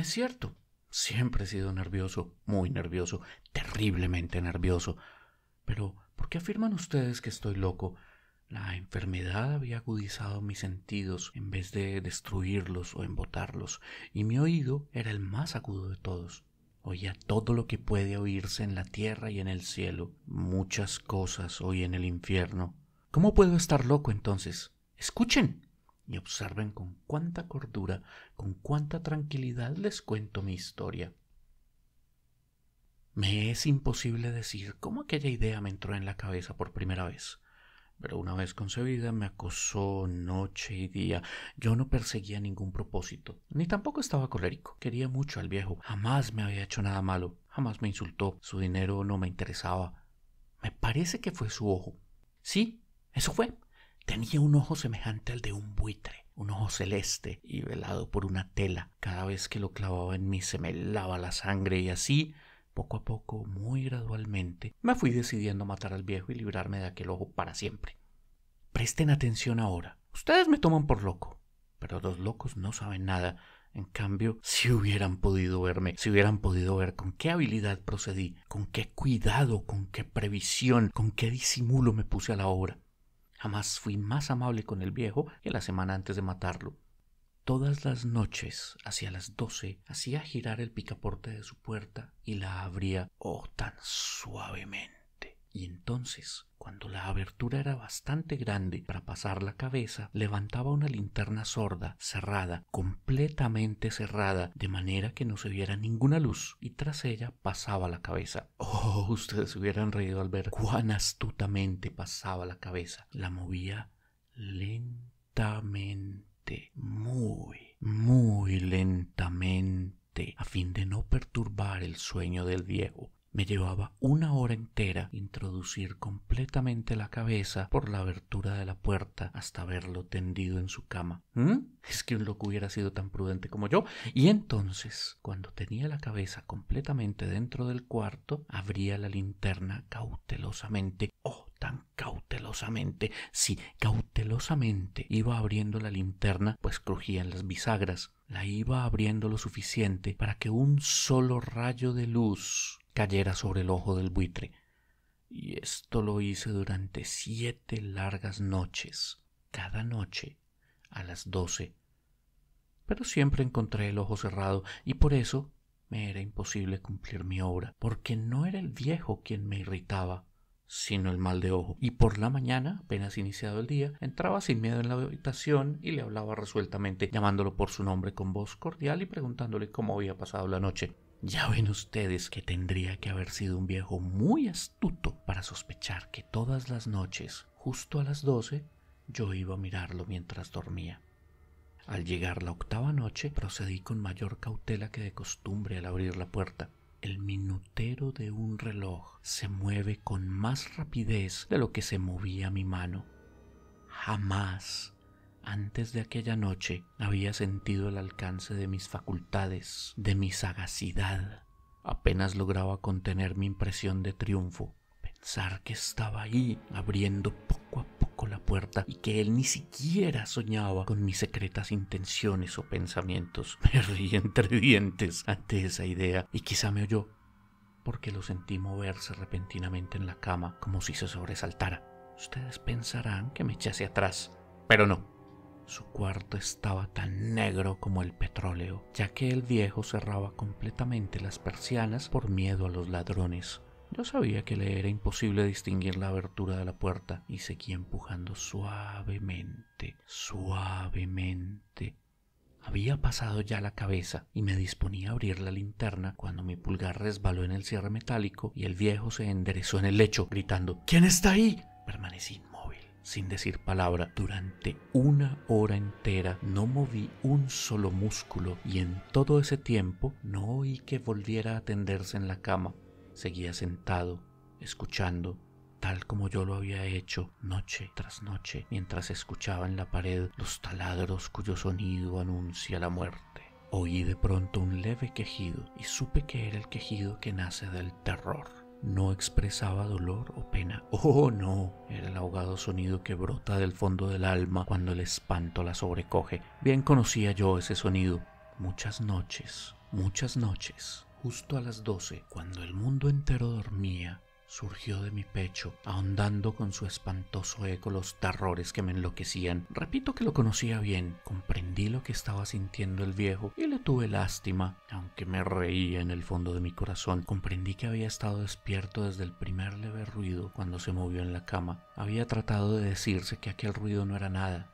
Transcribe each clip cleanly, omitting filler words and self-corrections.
Es cierto, siempre he sido nervioso, muy nervioso, terriblemente nervioso. Pero, ¿por qué afirman ustedes que estoy loco? La enfermedad había agudizado mis sentidos en vez de destruirlos o embotarlos, y mi oído era el más agudo de todos. Oía todo lo que puede oírse en la tierra y en el cielo. Muchas cosas oí en el infierno. ¿Cómo puedo estar loco entonces? Escuchen y observen con cuánta cordura, con cuánta tranquilidad les cuento mi historia. Me es imposible decir cómo aquella idea me entró en la cabeza por primera vez. Pero una vez concebida me acosó noche y día. Yo no perseguía ningún propósito, ni tampoco estaba colérico. Quería mucho al viejo. Jamás me había hecho nada malo. Jamás me insultó. Su dinero no me interesaba. Me parece que fue su ojo. Sí, eso fue. Tenía un ojo semejante al de un buitre, un ojo celeste y velado por una tela. Cada vez que lo clavaba en mí se me helaba la sangre y así, poco a poco, muy gradualmente, me fui decidiendo a matar al viejo y librarme de aquel ojo para siempre. Presten atención ahora. Ustedes me toman por loco, pero los locos no saben nada. En cambio, si hubieran podido verme, si hubieran podido ver con qué habilidad procedí, con qué cuidado, con qué previsión, con qué disimulo me puse a la obra. Jamás fui más amable con el viejo que la semana antes de matarlo. Todas las noches, hacia las 12, hacía girar el picaporte de su puerta y la abría, oh, tan suavemente. Y entonces, cuando la abertura era bastante grande para pasar la cabeza, levantaba una linterna sorda, cerrada, completamente cerrada, de manera que no se viera ninguna luz, y tras ella pasaba la cabeza. Oh, ustedes se hubieran reído al ver cuán astutamente pasaba la cabeza. La movía lentamente, muy lentamente, a fin de no perturbar el sueño del viejo. Me llevaba 1 hora entera introducir completamente la cabeza por la abertura de la puerta hasta verlo tendido en su cama. Es que un loco hubiera sido tan prudente como yo. Y entonces, cuando tenía la cabeza completamente dentro del cuarto, abría la linterna cautelosamente. ¡Oh, tan cautelosamente! Sí, cautelosamente iba abriendo la linterna, pues crujían las bisagras. La iba abriendo lo suficiente para que un solo rayo de luz cayera sobre el ojo del buitre. Y esto lo hice durante 7 largas noches, cada noche a las 12. Pero siempre encontré el ojo cerrado y por eso me era imposible cumplir mi obra, porque no era el viejo quien me irritaba, sino el mal de ojo. Y por la mañana, apenas iniciado el día, entraba sin miedo en la habitación y le hablaba resueltamente, llamándolo por su nombre con voz cordial y preguntándole cómo había pasado la noche. Ya ven ustedes que tendría que haber sido un viejo muy astuto para sospechar que todas las noches, justo a las 12, yo iba a mirarlo mientras dormía. Al llegar la 8ª noche, procedí con mayor cautela que de costumbre al abrir la puerta. El minutero de un reloj se mueve con más rapidez de lo que se movía mi mano. Jamás, antes de aquella noche, había sentido el alcance de mis facultades, de mi sagacidad. Apenas lograba contener mi impresión de triunfo. Pensar que estaba ahí, abriendo poco a poco la puerta y que él ni siquiera soñaba con mis secretas intenciones o pensamientos. Me reí entre dientes ante esa idea y quizá me oyó, porque lo sentí moverse repentinamente en la cama como si se sobresaltara. Ustedes pensarán que me eché hacia atrás, pero no. Su cuarto estaba tan negro como el petróleo, ya que el viejo cerraba completamente las persianas por miedo a los ladrones. Yo sabía que le era imposible distinguir la abertura de la puerta y seguí empujando suavemente, suavemente. Había pasado ya la cabeza y me disponía a abrir la linterna cuando mi pulgar resbaló en el cierre metálico y el viejo se enderezó en el lecho, gritando: «¿Quién está ahí?». Permanecí inmóvil, sin decir palabra. Durante 1 hora entera no moví un solo músculo y en todo ese tiempo no oí que volviera a tenderse en la cama. Seguía sentado, escuchando, tal como yo lo había hecho noche tras noche, mientras escuchaba en la pared los taladros cuyo sonido anuncia la muerte. Oí de pronto un leve quejido y supe que era el quejido que nace del terror. No expresaba dolor o pena. Oh, no, era el ahogado sonido que brota del fondo del alma cuando el espanto la sobrecoge. Bien conocía yo ese sonido. Muchas noches Muchas noches, justo a las 12, cuando el mundo entero dormía, surgió de mi pecho, ahondando con su espantoso eco los terrores que me enloquecían. Repito que lo conocía bien, comprendí lo que estaba sintiendo el viejo y le tuve lástima, aunque me reía en el fondo de mi corazón. Comprendí que había estado despierto desde el primer leve ruido cuando se movió en la cama. Había tratado de decirse que aquel ruido no era nada,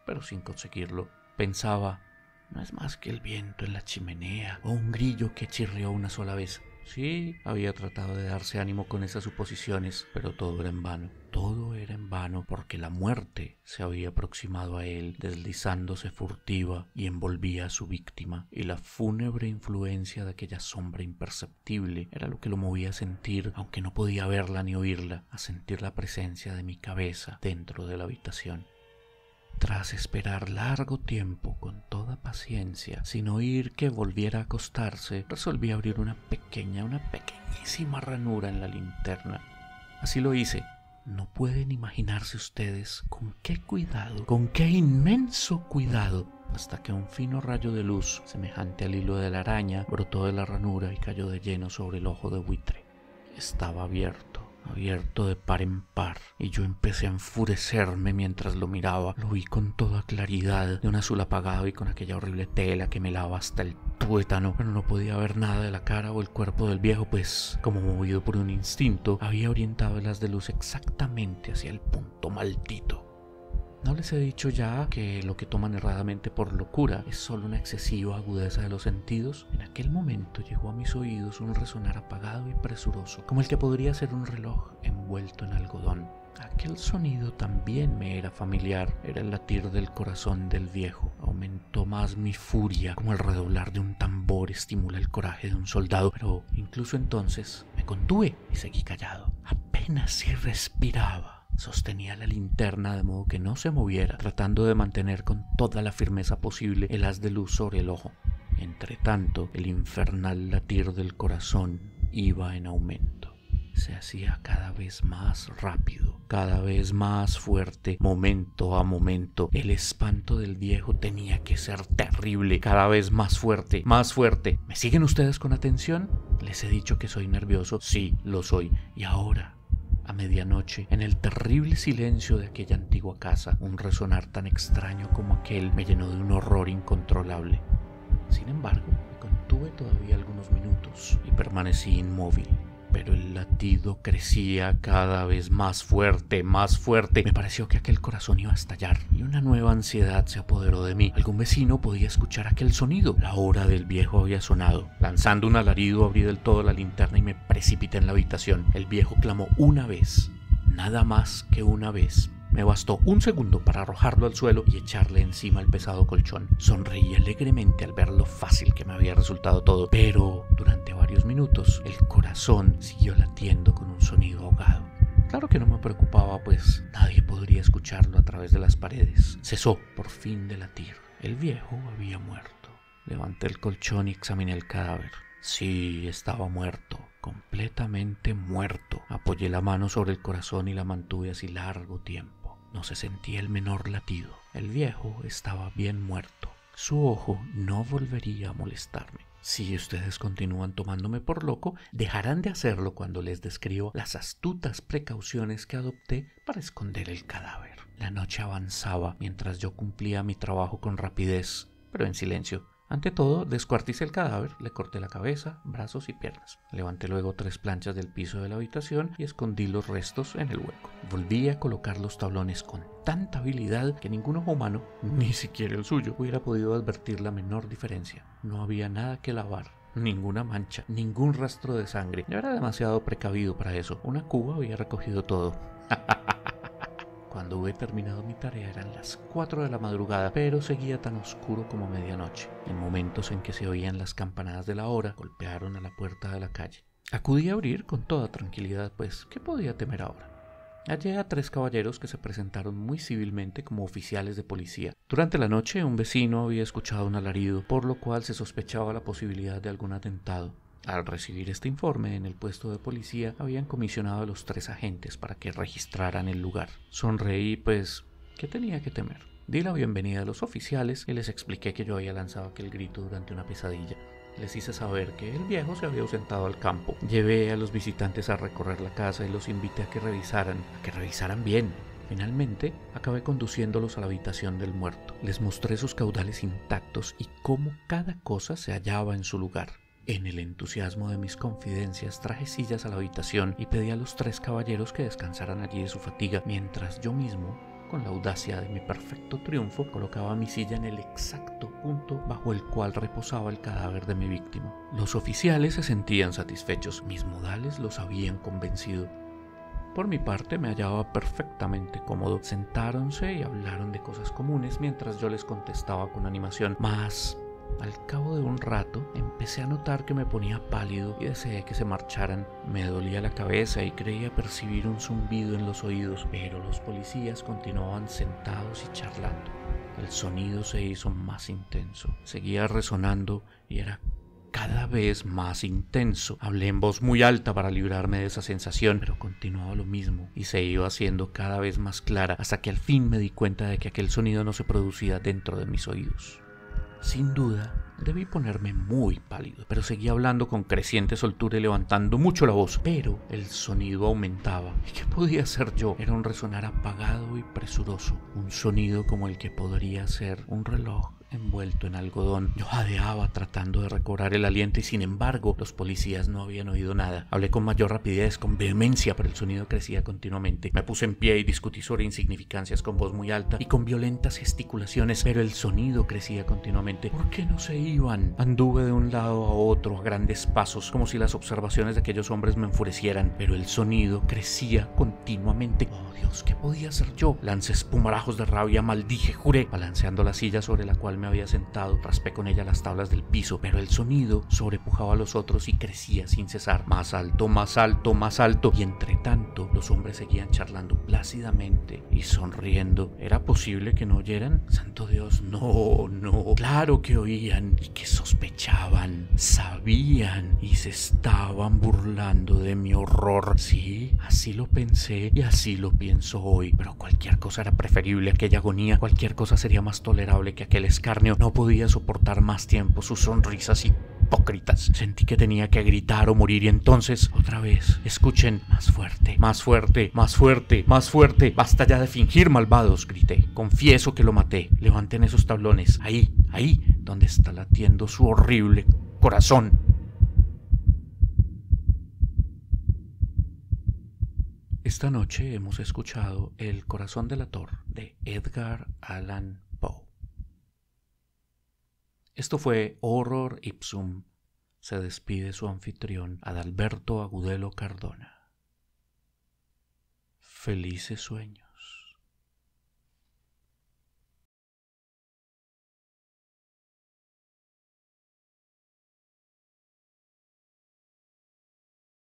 pero sin conseguirlo. Pensaba, no es más que el viento en la chimenea o un grillo que chirrió una sola vez. Sí, había tratado de darse ánimo con esas suposiciones, pero todo era en vano. Todo era en vano porque la muerte se había aproximado a él, deslizándose furtiva y envolvía a su víctima, y la fúnebre influencia de aquella sombra imperceptible era lo que lo movía a sentir, aunque no podía verla ni oírla, a sentir la presencia de mi cabeza dentro de la habitación. Tras esperar largo tiempo con toda paciencia, sin oír que volviera a acostarse, resolví abrir una pequeñísima ranura en la linterna. Así lo hice. No pueden imaginarse ustedes con qué cuidado, con qué inmenso cuidado, hasta que un fino rayo de luz, semejante al hilo de la araña, brotó de la ranura y cayó de lleno sobre el ojo de buitre. Estaba abierto de par en par, y yo empecé a enfurecerme mientras lo miraba. Lo vi con toda claridad, de un azul apagado y con aquella horrible tela que me lava hasta el tuétano, pero no podía ver nada de la cara o el cuerpo del viejo, pues, como movido por un instinto, había orientado el haz de luz exactamente hacia el punto maldito. ¿No les he dicho ya que lo que toman erradamente por locura es solo una excesiva agudeza de los sentidos? En aquel momento llegó a mis oídos un resonar apagado y presuroso, como el que podría ser un reloj envuelto en algodón. Aquel sonido también me era familiar, era el latir del corazón del viejo. Aumentó más mi furia, como el redoblar de un tambor estimula el coraje de un soldado, pero incluso entonces me contuve y seguí callado. Apenas si respiraba. Sostenía la linterna de modo que no se moviera, tratando de mantener con toda la firmeza posible el haz de luz sobre el ojo. Entretanto, el infernal latir del corazón iba en aumento. Se hacía cada vez más rápido, cada vez más fuerte, momento a momento. El espanto del viejo tenía que ser terrible, cada vez más fuerte, más fuerte. ¿Me siguen ustedes con atención? Les he dicho que soy nervioso. Sí, lo soy. Y ahora, a medianoche, en el terrible silencio de aquella antigua casa, un resonar tan extraño como aquel me llenó de un horror incontrolable. Sin embargo, me contuve todavía algunos minutos y permanecí inmóvil. Pero el latido crecía cada vez más fuerte, más fuerte. Me pareció que aquel corazón iba a estallar y una nueva ansiedad se apoderó de mí. Algún vecino podía escuchar aquel sonido. La hora del viejo había sonado. Lanzando un alarido, abrí del todo la linterna y me precipité en la habitación. El viejo clamó una vez, nada más que una vez. Me bastó un segundo para arrojarlo al suelo y echarle encima el pesado colchón. Sonreí alegremente al ver lo fácil que me había resultado todo, pero durante varios minutos el corazón siguió latiendo con un sonido ahogado. Claro que no me preocupaba, pues nadie podría escucharlo a través de las paredes. Cesó por fin de latir. El viejo había muerto. Levanté el colchón y examiné el cadáver. Sí, estaba muerto. Completamente muerto. Apoyé la mano sobre el corazón y la mantuve así largo tiempo. No se sentía el menor latido. El viejo estaba bien muerto. Su ojo no volvería a molestarme. Si ustedes continúan tomándome por loco, dejarán de hacerlo cuando les describo las astutas precauciones que adopté para esconder el cadáver. La noche avanzaba mientras yo cumplía mi trabajo con rapidez, pero en silencio. Ante todo, descuarticé el cadáver, le corté la cabeza, brazos y piernas. Levanté luego 3 planchas del piso de la habitación y escondí los restos en el hueco. Volví a colocar los tablones con tanta habilidad que ningún ojo humano, ni siquiera el suyo, hubiera podido advertir la menor diferencia. No había nada que lavar, ninguna mancha, ningún rastro de sangre. Yo era demasiado precavido para eso. Una cuba había recogido todo. Cuando hube terminado mi tarea eran las 4 de la madrugada, pero seguía tan oscuro como medianoche. En momentos en que se oían las campanadas de la hora, golpearon a la puerta de la calle. Acudí a abrir con toda tranquilidad, pues, ¿qué podía temer ahora? Hallé a 3 caballeros que se presentaron muy civilmente como oficiales de policía. Durante la noche, un vecino había escuchado un alarido, por lo cual se sospechaba la posibilidad de algún atentado. Al recibir este informe, en el puesto de policía habían comisionado a los 3 agentes para que registraran el lugar. Sonreí, pues, ¿qué tenía que temer? Di la bienvenida a los oficiales y les expliqué que yo había lanzado aquel grito durante una pesadilla. Les hice saber que el viejo se había ausentado al campo. Llevé a los visitantes a recorrer la casa y los invité a que revisaran bien. Finalmente, acabé conduciéndolos a la habitación del muerto. Les mostré sus caudales intactos y cómo cada cosa se hallaba en su lugar. En el entusiasmo de mis confidencias, traje sillas a la habitación y pedí a los 3 caballeros que descansaran allí de su fatiga, mientras yo mismo, con la audacia de mi perfecto triunfo, colocaba mi silla en el exacto punto bajo el cual reposaba el cadáver de mi víctima. Los oficiales se sentían satisfechos, mis modales los habían convencido. Por mi parte me hallaba perfectamente cómodo. Sentáronse y hablaron de cosas comunes mientras yo les contestaba con animación, mas al cabo de un rato empecé a notar que me ponía pálido y deseé que se marcharan. Me dolía la cabeza y creía percibir un zumbido en los oídos, pero los policías continuaban sentados y charlando. El sonido se hizo más intenso, seguía resonando y era cada vez más intenso. Hablé en voz muy alta para librarme de esa sensación, pero continuaba lo mismo y se iba haciendo cada vez más clara hasta que al fin me di cuenta de que aquel sonido no se producía dentro de mis oídos. Sin duda, debí ponerme muy pálido, pero seguía hablando con creciente soltura y levantando mucho la voz. Pero el sonido aumentaba. ¿Y qué podía hacer yo? Era un resonar apagado y presuroso, un sonido como el que podría ser un reloj envuelto en algodón. Yo jadeaba tratando de recobrar el aliento y sin embargo los policías no habían oído nada. Hablé con mayor rapidez, con vehemencia, pero el sonido crecía continuamente. Me puse en pie y discutí sobre insignificancias con voz muy alta y con violentas gesticulaciones, pero el sonido crecía continuamente. ¿Por qué no se iban? Anduve de un lado a otro a grandes pasos, como si las observaciones de aquellos hombres me enfurecieran, pero el sonido crecía continuamente. ¡Oh, Dios! ¿Qué podía hacer yo? Lancé espumarajos de rabia, maldije, juré, balanceando la silla sobre la cual me había sentado, raspé con ella las tablas del piso, pero el sonido sobrepujaba a los otros y crecía sin cesar, más alto, más alto, más alto, y entre tanto los hombres seguían charlando plácidamente y sonriendo. ¿Era posible que no oyeran? ¡Santo Dios! No, claro que oían y que sospechaban, sabían y se estaban burlando de mi horror. Sí, así lo pensé y así lo pienso hoy, pero cualquier cosa era preferible a aquella agonía, cualquier cosa sería más tolerable que aquel escarnio. No podía soportar más tiempo sus sonrisas hipócritas. Sentí que tenía que gritar o morir y entonces, otra vez, escuchen, más fuerte, más fuerte, más fuerte, más fuerte. Basta ya de fingir, malvados, grité. Confieso que lo maté. Levanten esos tablones. Ahí, donde está latiendo su horrible corazón. Esta noche hemos escuchado El corazón delator de Edgar Allan Poe. Esto fue Horror Ipsum. Se despide su anfitrión, Adalberto Agudelo Cardona. Felices sueños.